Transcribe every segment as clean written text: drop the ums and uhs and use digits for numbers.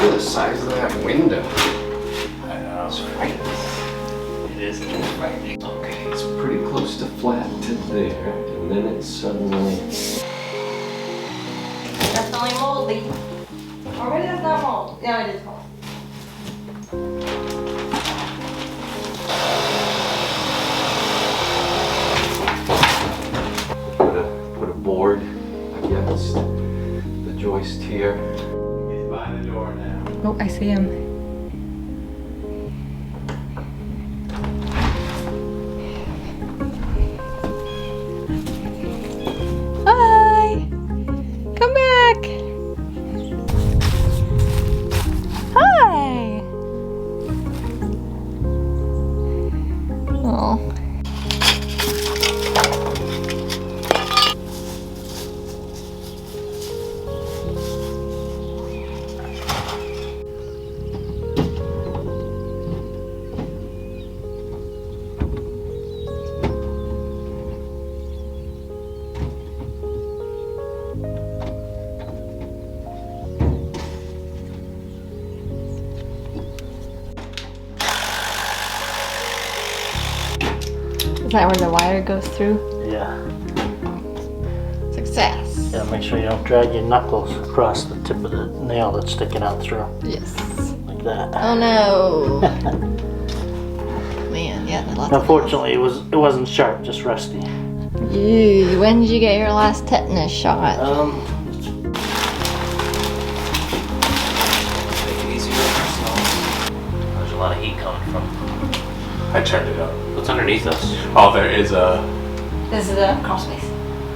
at the size of that window. I know. It's frightening. It is frightening. Okay, it's pretty close to flat to there, and then it's suddenly... Definitely moldy. Or maybe that's not mold. No, it is mold. Put a board against the joist here. He's behind the door now. Oh, I see him. Hi! Come back! Hi! Oh. Is that where the wire goes through? Yeah. Success. Yeah, make sure you don't drag your knuckles across the tip of the nail that's sticking out through. Yes. Like that. Oh no. Man, yeah. Lots Unfortunately, it wasn't sharp, just rusty. Ew, when did you get your last tetanus shot? Make it easier for ourselves. There's a lot of heat coming from. I turned it up. What's underneath us? Oh, there is a... This is a crawl space.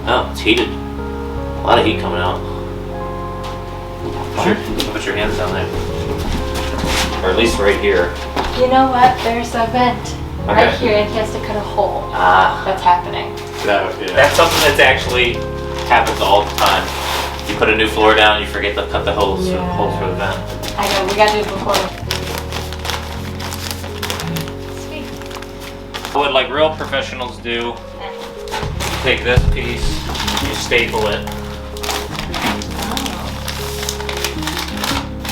Oh, it's heated. A lot of heat coming out. Sure. Put your hands down there. Or at least right here. You know what? There's a vent right Okay. here, and he has to cut a hole. Ah. That's happening. Yeah. That's something that's actually happens all the time. You put a new floor down, you forget to cut the holes, Yeah. holes for the vent. I know, we gotta do it before. Sweet. What like real professionals do, take this piece, you staple it.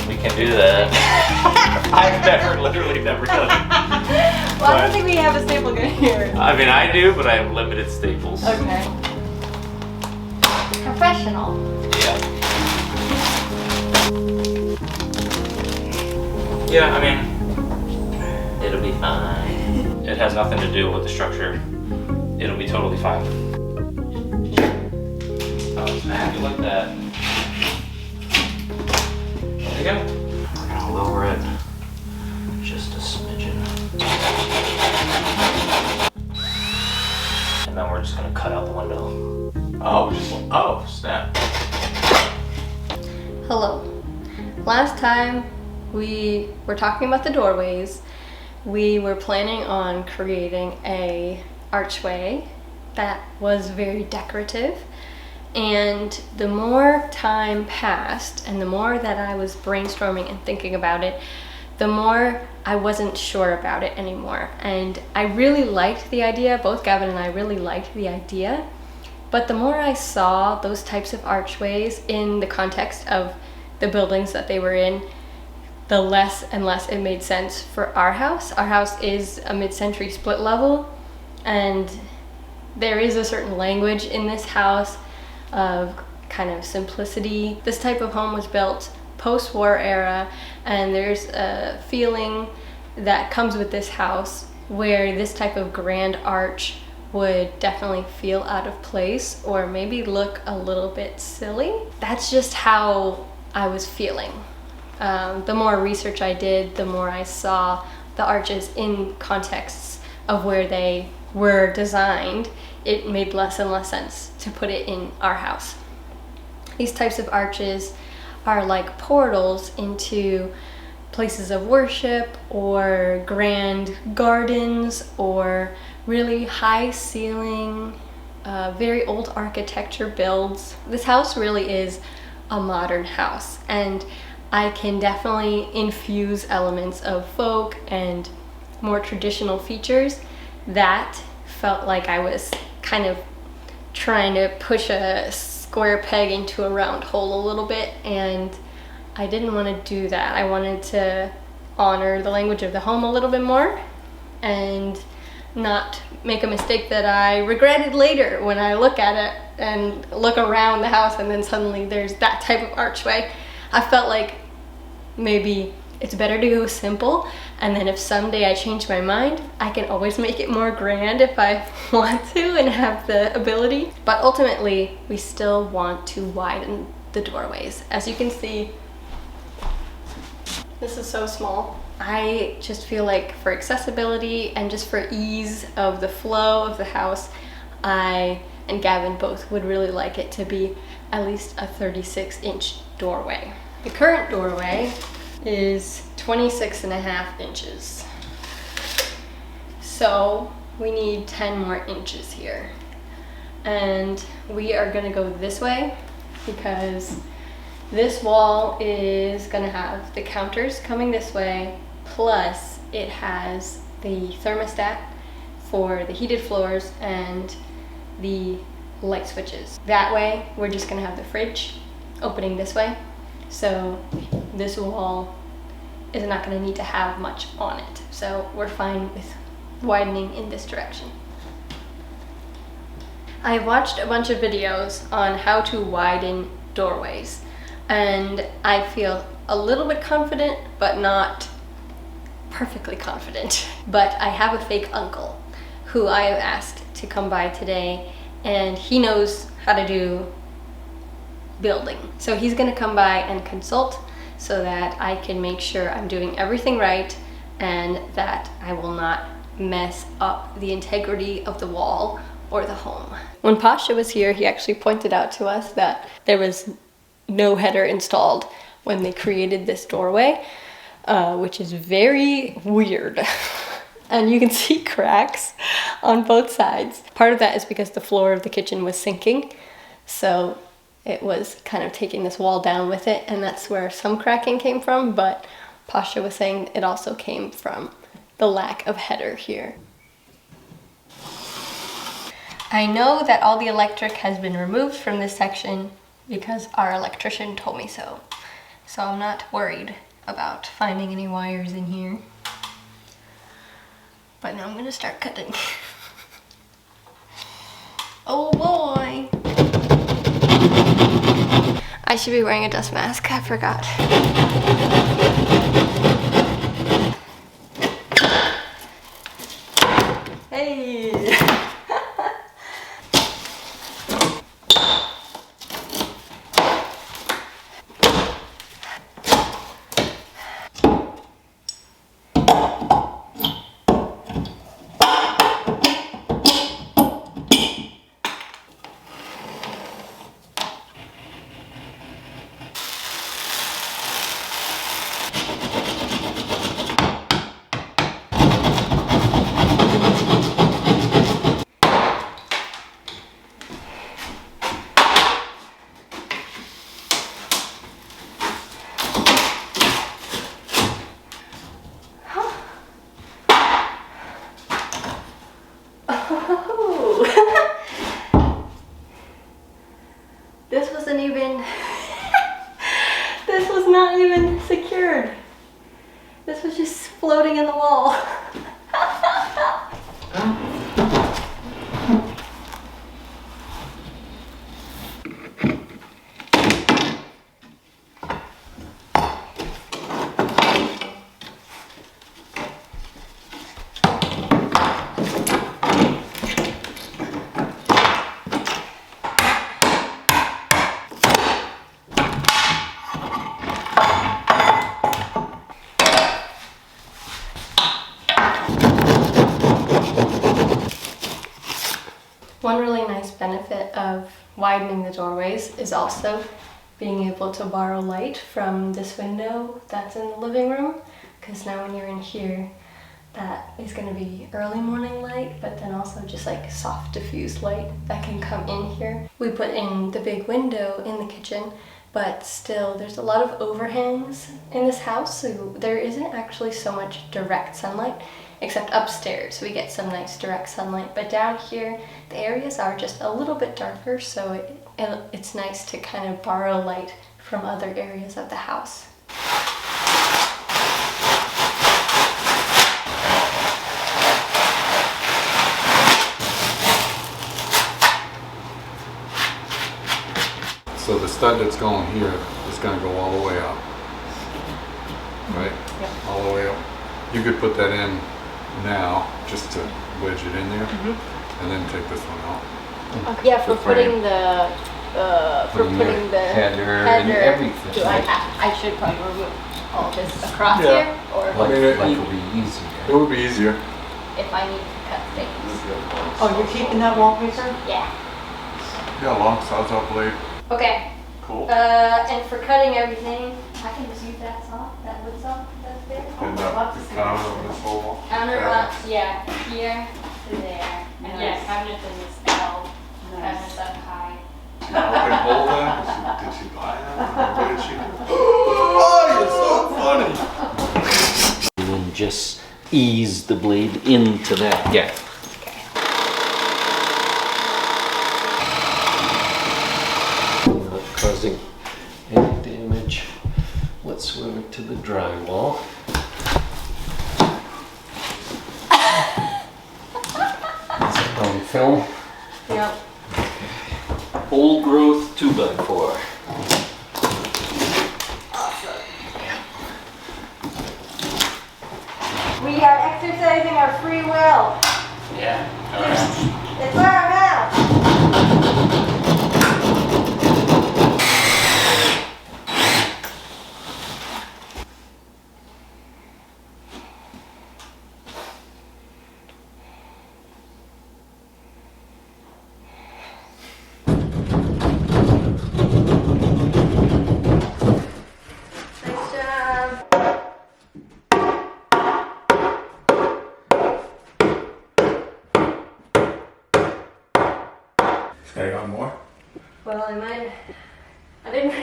We can do that. I've literally never done it. Well, I don't think we have a staple gun here. I mean, I do, but I have limited staples. Okay. Professional. Yeah. Yeah, I mean, it'll be fine. It has nothing to do with the structure. It'll be totally fine. Oh, happy like that. There you go. We're gonna lower it just a smidgen. And then we're just gonna cut out the window. Oh, snap. Hello. Last time we were talking about the doorways. We were planning on creating a archway that was very decorative. And the more time passed and the more that I was brainstorming and thinking about it, the more I wasn't sure about it anymore. And I really liked the idea, both Gavin and I really liked the idea, but the more I saw those types of archways in the context of the buildings that they were in, the less and less it made sense for our house. Our house is a mid-century split level, and there is a certain language in this house of kind of simplicity. This type of home was built post-war era, and there's a feeling that comes with this house where this type of grand arch would definitely feel out of place or maybe look a little bit silly. That's just how I was feeling. The more research I did, the more I saw the arches in contexts of where they were designed, it made less and less sense to put it in our house. These types of arches are like portals into places of worship or grand gardens or really high ceiling, very old architecture builds. This house really is a modern house, and I can definitely infuse elements of folk and more traditional features. That felt like I was kind of trying to push a square peg into a round hole a little bit, and I didn't want to do that. I wanted to honor the language of the home a little bit more and not make a mistake that I regretted later when I look at it and look around the house and then suddenly there's that type of archway. I felt like maybe it's better to go simple, and then if someday I change my mind, I can always make it more grand if I want to and have the ability. But ultimately, we still want to widen the doorways. As you can see, this is so small. I just feel like for accessibility and just for ease of the flow of the house, I and Gavin both would really like it to be at least a 36-inch doorway. The current doorway is 26.5 inches. So we need 10 more inches here. And we are gonna go this way because this wall is gonna have the counters coming this way, plus it has the thermostat for the heated floors and the light switches. That way, we're just gonna have the fridge opening this way. So this wall is not gonna need to have much on it. So we're fine with widening in this direction. I watched a bunch of videos on how to widen doorways, and I feel a little bit confident, but not perfectly confident. But I have a fake uncle who I have asked to come by today, and he knows how to do building. So he's gonna come by and consult so that I can make sure I'm doing everything right and that I will not mess up the integrity of the wall or the home. When Pasha was here, he actually pointed out to us that there was no header installed when they created this doorway, which is very weird. And you can see cracks on both sides. Part of that is because the floor of the kitchen was sinking, so it was kind of taking this wall down with it, and that's where some cracking came from, but Pasha was saying it also came from the lack of header here. I know that all the electric has been removed from this section because our electrician told me so. So I'm not worried about finding any wires in here. But now I'm gonna start cutting. Oh boy! I should be wearing a dust mask, I forgot. Hey! This wasn't even, this was not even secured. This was just floating in the wall. One really nice benefit of widening the doorways is also being able to borrow light from this window that's in the living room, because now when you're in here, that is going to be early morning light, but then also just like soft diffused light that can come in here. We put in the big window in the kitchen, but still there's a lot of overhangs in this house, so there isn't actually so much direct sunlight, except upstairs we get some nice direct sunlight, but down here the areas are just a little bit darker, so it's nice to kind of borrow light from other areas of the house. So the stud that's going here is gonna go all the way up. Right? Yep. All the way up. You could put that in now, just to wedge it in there, and then take this one out. Yeah, for The frame. putting the Putting the header and everything. I should probably remove all this across Yeah. here, or Like, I mean, like would be It easier. would be easier. if I need to cut things. Oh, you're keeping that wallpaper? Yeah. Yeah, long sawzall blade. Okay. Cool. And for cutting everything, I can just use that saw, that wood saw that's there. And the counter on this whole wall. Counter Yeah. up, yeah, here to there. And yeah, Nice. cabinets in this L, Nice. cabinets up high. Now can hold that. Did she buy that? What did she do? Oh, you're so funny. And then just ease the blade into that. Yeah. Not causing any damage whatsoever to the drywall. Is it on film? Yep. Old growth 2x4. We are exercising our free will. Yeah. It's our house. Nice job. Hey, got more? Well, I didn't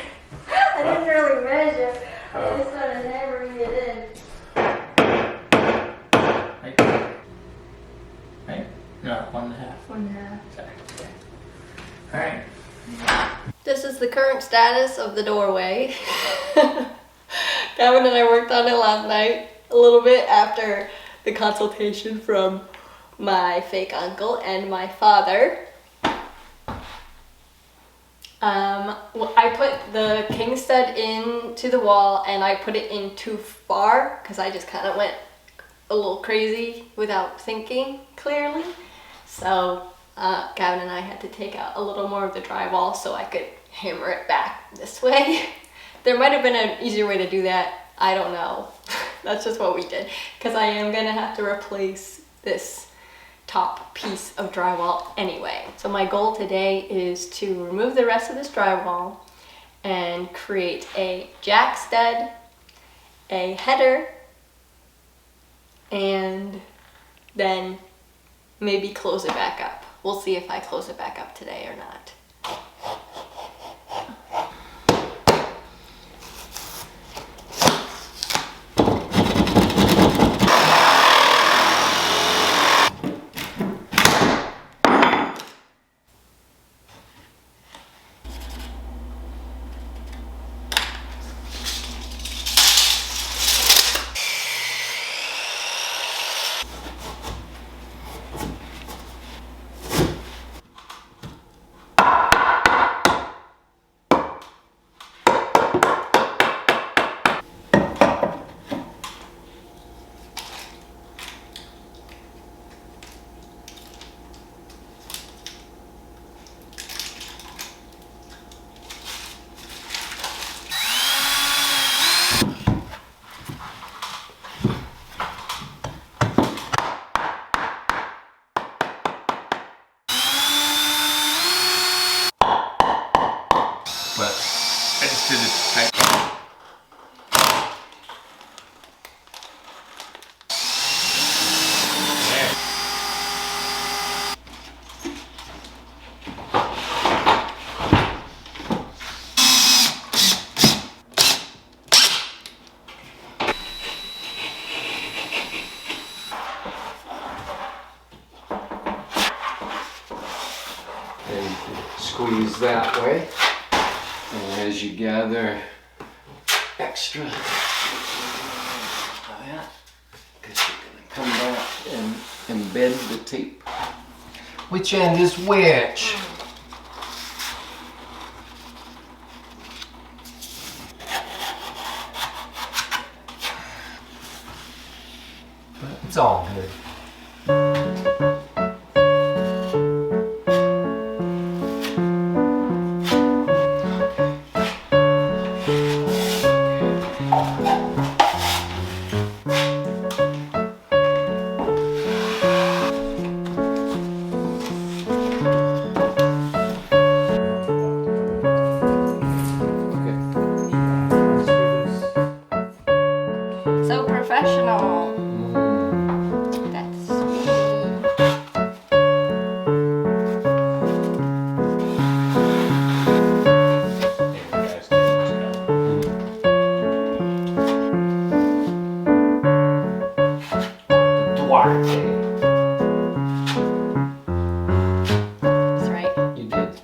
really measure. I just started hammering it in. Right? No, 1.5. 1.5. Sorry. Alright. This is the current status of the doorway. Gavin and I worked on it last night, a little bit after the consultation from my fake uncle and my father. I put the king stud into the wall and I put it in too far because I just kind of went a little crazy without thinking clearly. So Gavin and I had to take out a little more of the drywall so I could hammer it back this way. There might have been an easier way to do that. I don't know. That's just what we did because I am gonna have to replace this top piece of drywall anyway. So my goal today is to remove the rest of this drywall and create a jack stud, a header, and then maybe close it back up. We'll see if I close it back up today or not. I just did it tight. And you can squeeze that way. And as you gather extra of that, because you're gonna come back and embed the tape. Which end is which? But it's all good. So professional. That's me. Duarte. That's right. You did.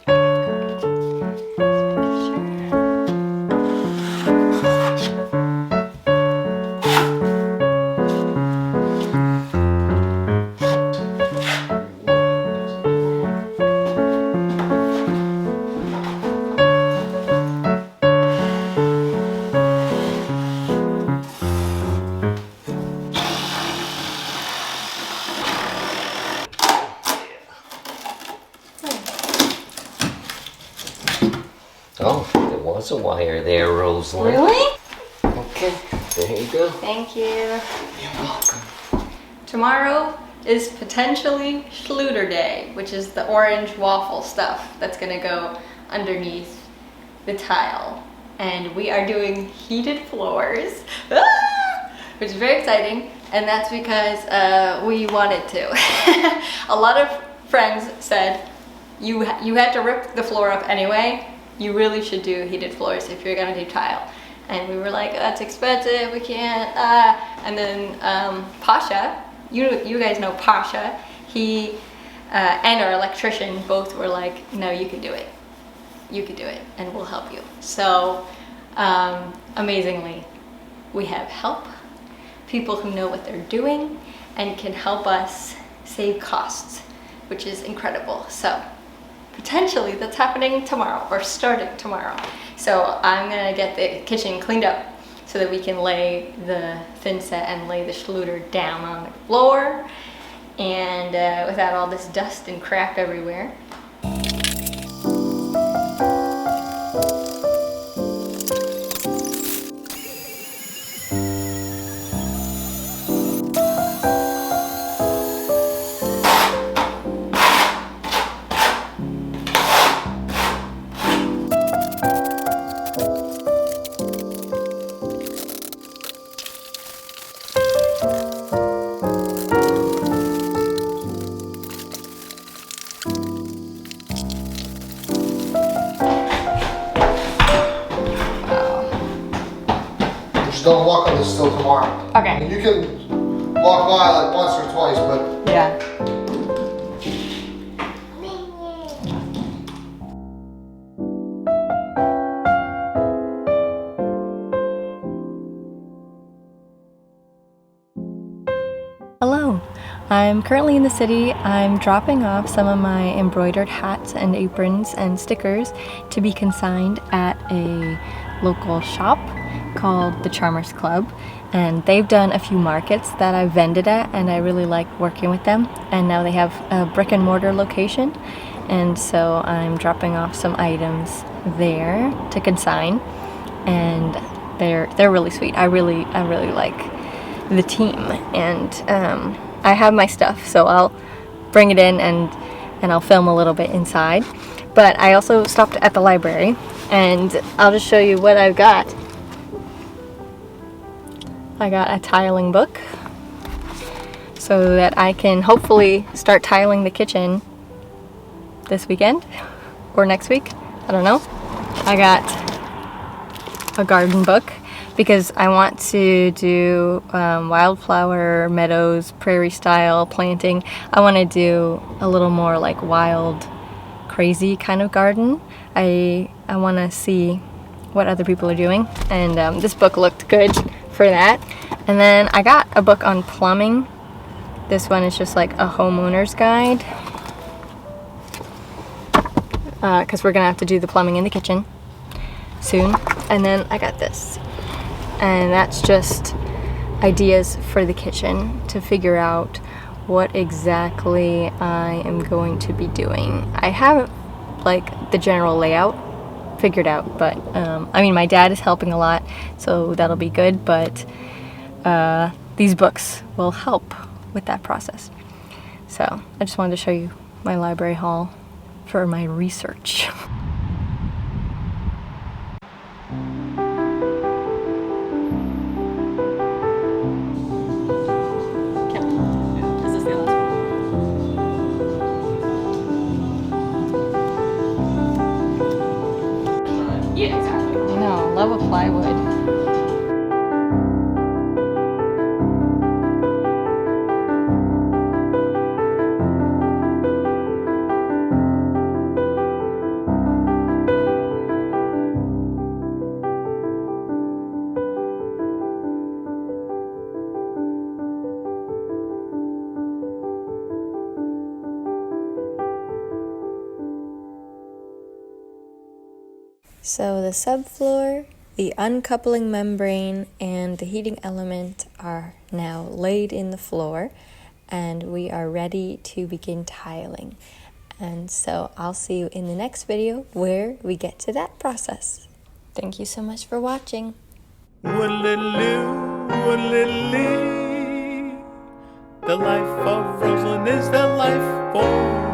Oh, there was a wire there, Rosalind. Really? Okay, there you go. Thank you. You're welcome. Tomorrow is potentially Schluter Day, which is the orange waffle stuff that's gonna go underneath the tile. And we are doing heated floors, which is very exciting. And that's because we wanted to. A lot of friends said, you had to rip the floor up anyway. You really should do heated floors if you're gonna do tile. And we were like, that's expensive, we can't. And then Pasha, you guys know Pasha, he and our electrician both were like, no, you can do it. You can do it, and we'll help you. So amazingly, we have help, people who know what they're doing and can help us save costs, which is incredible. So potentially that's happening tomorrow or starting tomorrow. So I'm gonna get the kitchen cleaned up so that we can lay the thin set and lay the Schluter down on the floor and without all this dust and crap everywhere. Just don't walk on this till tomorrow. Okay. You can walk by like once or twice, but Yeah. Hello, I'm currently in the city. I'm dropping off some of my embroidered hats and aprons and stickers to be consigned at a local shop called the Charmers Club, and they've done a few markets that I've vended at, and I really like working with them. And now they have a brick and mortar location, and so I'm dropping off some items there to consign, and they're really sweet. I really like the team, and I have my stuff, so I'll bring it in and I'll film a little bit inside. But I also stopped at the library, and I'll just show you what I've got. I got a tiling book so that I can hopefully start tiling the kitchen this weekend or next week. I don't know. I got a garden book because I want to do wildflower meadows, prairie style planting. I want to do a little more like wild, crazy kind of garden. I want to see what other people are doing, and this book looked good for that. And then I got a book on plumbing. This one is just like a homeowner's guide, because we're gonna have to do the plumbing in the kitchen soon. And then I got this, and that's just ideas for the kitchen to figure out what exactly I am going to be doing. I have like the general layout figured out, but I mean, my dad is helping a lot, so that'll be good, but these books will help with that process. So I just wanted to show you my library haul for my research. Yeah, exactly. I know, love a plywood. So the subfloor, the uncoupling membrane, and the heating element are now laid in the floor, and we are ready to begin tiling. And so I'll see you in the next video where we get to that process. Thank you so much for watching. The life of Rosalind is the life for